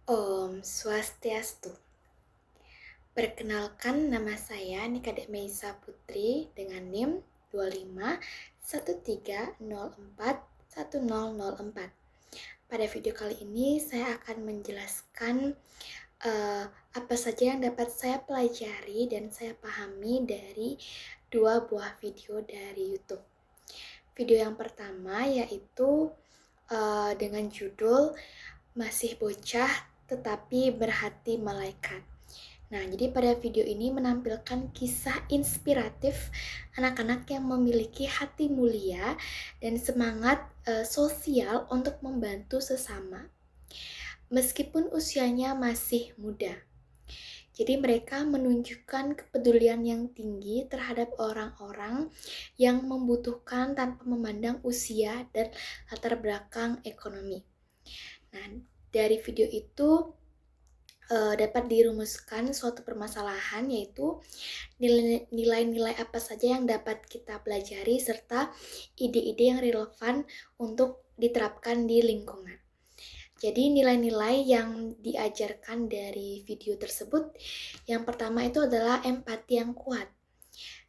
Om Swastiastu. Perkenalkan, nama saya Nika Meisa Putri dengan NIM 2513041004. Pada video kali ini saya akan menjelaskan apa saja yang dapat saya pelajari dan saya pahami dari dua buah video dari YouTube. Video yang pertama yaitu dengan judul Masih Bocah Tetapi Berhati Malaikat. Nah, jadi pada video ini menampilkan kisah inspiratif anak-anak yang memiliki hati mulia dan semangat sosial untuk membantu sesama, meskipun usianya masih muda. Jadi mereka menunjukkan kepedulian yang tinggi terhadap orang-orang yang membutuhkan tanpa memandang usia dan latar belakang ekonomi. Nah, dari video itu dapat dirumuskan suatu permasalahan, yaitu nilai-nilai apa saja yang dapat kita pelajari serta ide-ide yang relevan untuk diterapkan di lingkungan. Jadi nilai-nilai yang diajarkan dari video tersebut, yang pertama itu adalah empati yang kuat.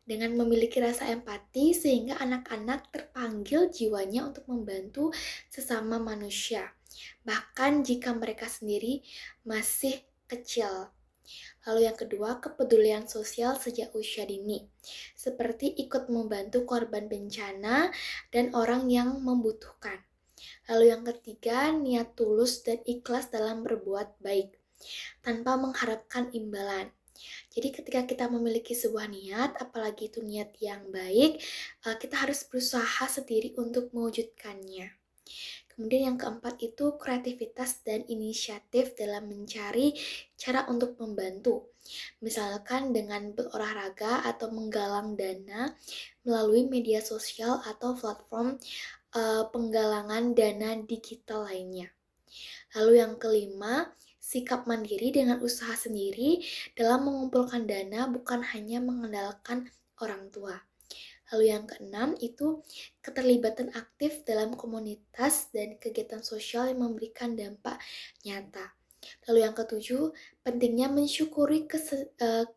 Dengan memiliki rasa empati sehingga anak-anak terpanggil jiwanya untuk membantu sesama manusia, bahkan jika mereka sendiri masih kecil. Lalu yang kedua, kepedulian sosial sejak usia dini, seperti ikut membantu korban bencana dan orang yang membutuhkan. Lalu yang ketiga, niat tulus dan ikhlas dalam berbuat baik, tanpa mengharapkan imbalan. Jadi ketika kita memiliki sebuah niat, apalagi itu niat yang baik, kita harus berusaha sendiri untuk mewujudkannya. Kemudian yang keempat itu kreativitas dan inisiatif dalam mencari cara untuk membantu. Misalkan dengan berolahraga atau menggalang dana melalui media sosial atau platform penggalangan dana digital lainnya. Lalu yang kelima, sikap mandiri dengan usaha sendiri dalam mengumpulkan dana, bukan hanya mengandalkan orang tua. Lalu yang keenam itu keterlibatan aktif dalam komunitas dan kegiatan sosial yang memberikan dampak nyata. Lalu yang ketujuh, pentingnya mensyukuri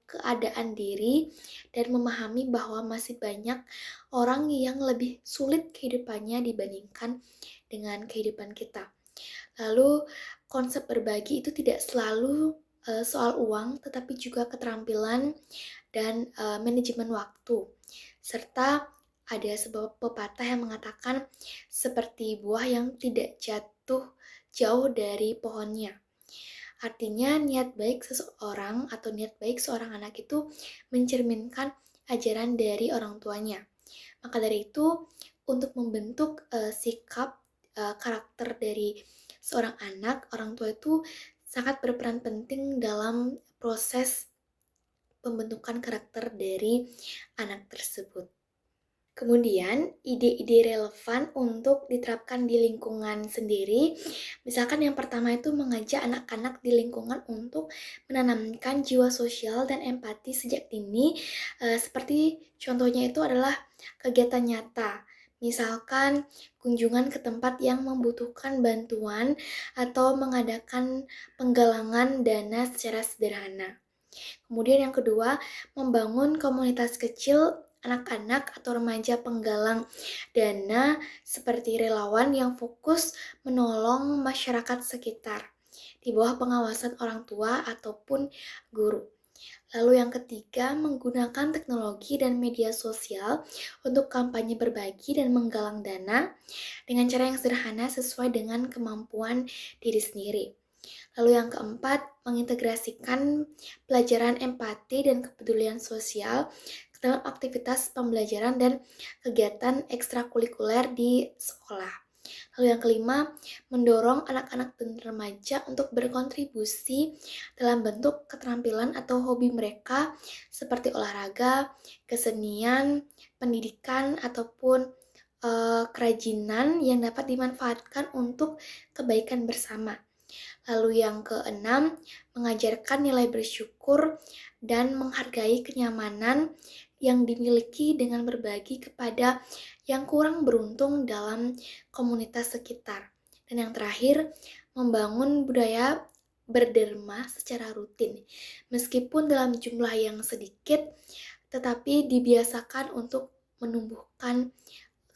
keadaan diri dan memahami bahwa masih banyak orang yang lebih sulit kehidupannya dibandingkan dengan kehidupan kita. Lalu konsep berbagi itu tidak selalu soal uang, tetapi juga keterampilan dan manajemen waktu. Serta ada sebuah pepatah yang mengatakan seperti buah yang tidak jatuh jauh dari pohonnya. Artinya niat baik seseorang atau niat baik seorang anak itu mencerminkan ajaran dari orang tuanya. Maka dari itu, untuk membentuk sikap karakter dari seorang anak, orang tua itu sangat berperan penting dalam proses pembentukan karakter dari anak tersebut. Kemudian, ide-ide relevan untuk diterapkan di lingkungan sendiri. Misalkan yang pertama itu mengajak anak-anak di lingkungan untuk menanamkan jiwa sosial dan empati sejak dini. Seperti contohnya itu adalah kegiatan nyata. Misalkan kunjungan ke tempat yang membutuhkan bantuan atau mengadakan penggalangan dana secara sederhana. Kemudian yang kedua, membangun komunitas kecil anak-anak atau remaja penggalang dana seperti relawan yang fokus menolong masyarakat sekitar di bawah pengawasan orang tua ataupun guru. Lalu yang ketiga, menggunakan teknologi dan media sosial untuk kampanye berbagi dan menggalang dana dengan cara yang sederhana sesuai dengan kemampuan diri sendiri. Lalu yang keempat, mengintegrasikan pelajaran empati dan kepedulian sosial ke dalam aktivitas pembelajaran dan kegiatan ekstrakurikuler di sekolah. Lalu yang kelima, mendorong anak-anak dan remaja untuk berkontribusi dalam bentuk keterampilan atau hobi mereka seperti olahraga, kesenian, pendidikan, ataupun kerajinan yang dapat dimanfaatkan untuk kebaikan bersama. Lalu yang keenam, mengajarkan nilai bersyukur dan menghargai kenyamanan yang dimiliki dengan berbagi kepada yang kurang beruntung dalam komunitas sekitar. Dan yang terakhir, membangun budaya berderma secara rutin, meskipun dalam jumlah yang sedikit, tetapi dibiasakan untuk menumbuhkan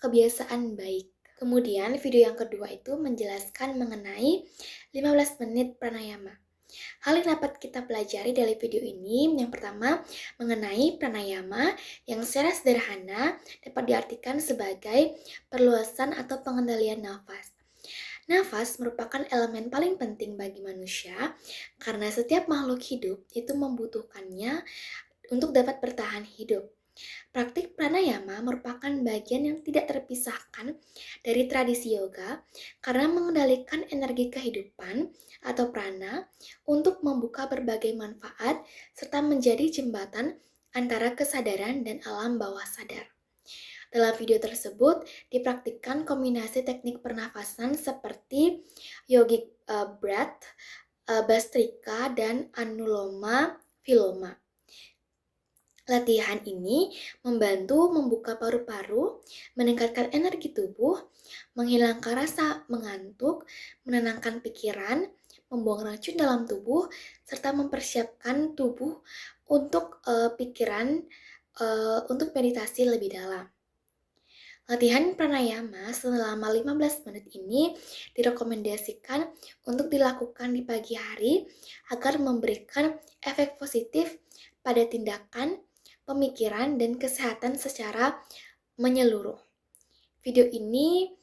kebiasaan baik. Kemudian video yang kedua itu menjelaskan mengenai 15 menit pranayama. Hal yang dapat kita pelajari dari video ini, yang pertama mengenai pranayama yang secara sederhana dapat diartikan sebagai perluasan atau pengendalian nafas. Nafas merupakan elemen paling penting bagi manusia karena setiap makhluk hidup itu membutuhkannya untuk dapat bertahan hidup. Praktik pranayama merupakan bagian yang tidak terpisahkan dari tradisi yoga karena mengendalikan energi kehidupan atau prana untuk membuka berbagai manfaat serta menjadi jembatan antara kesadaran dan alam bawah sadar. Dalam video tersebut dipraktikkan kombinasi teknik pernafasan seperti yogic breath, bastrika, dan anuloma viloma. Latihan ini membantu membuka paru-paru, meningkatkan energi tubuh, menghilangkan rasa mengantuk, menenangkan pikiran, membuang racun dalam tubuh, serta mempersiapkan tubuh untuk untuk meditasi lebih dalam. Latihan pranayama selama 15 menit ini direkomendasikan untuk dilakukan di pagi hari agar memberikan efek positif pada tindakan, pemikiran, dan kesehatan secara menyeluruh. Video ini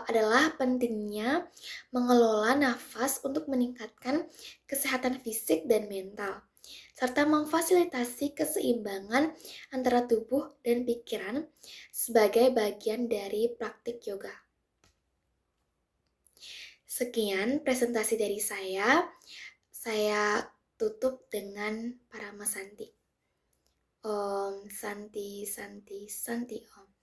adalah pentingnya mengelola nafas untuk meningkatkan kesehatan fisik dan mental, serta memfasilitasi keseimbangan antara tubuh dan pikiran sebagai bagian dari praktik yoga. Sekian presentasi dari saya tutup dengan Paramasanti. Om Santi Santi Santi Om.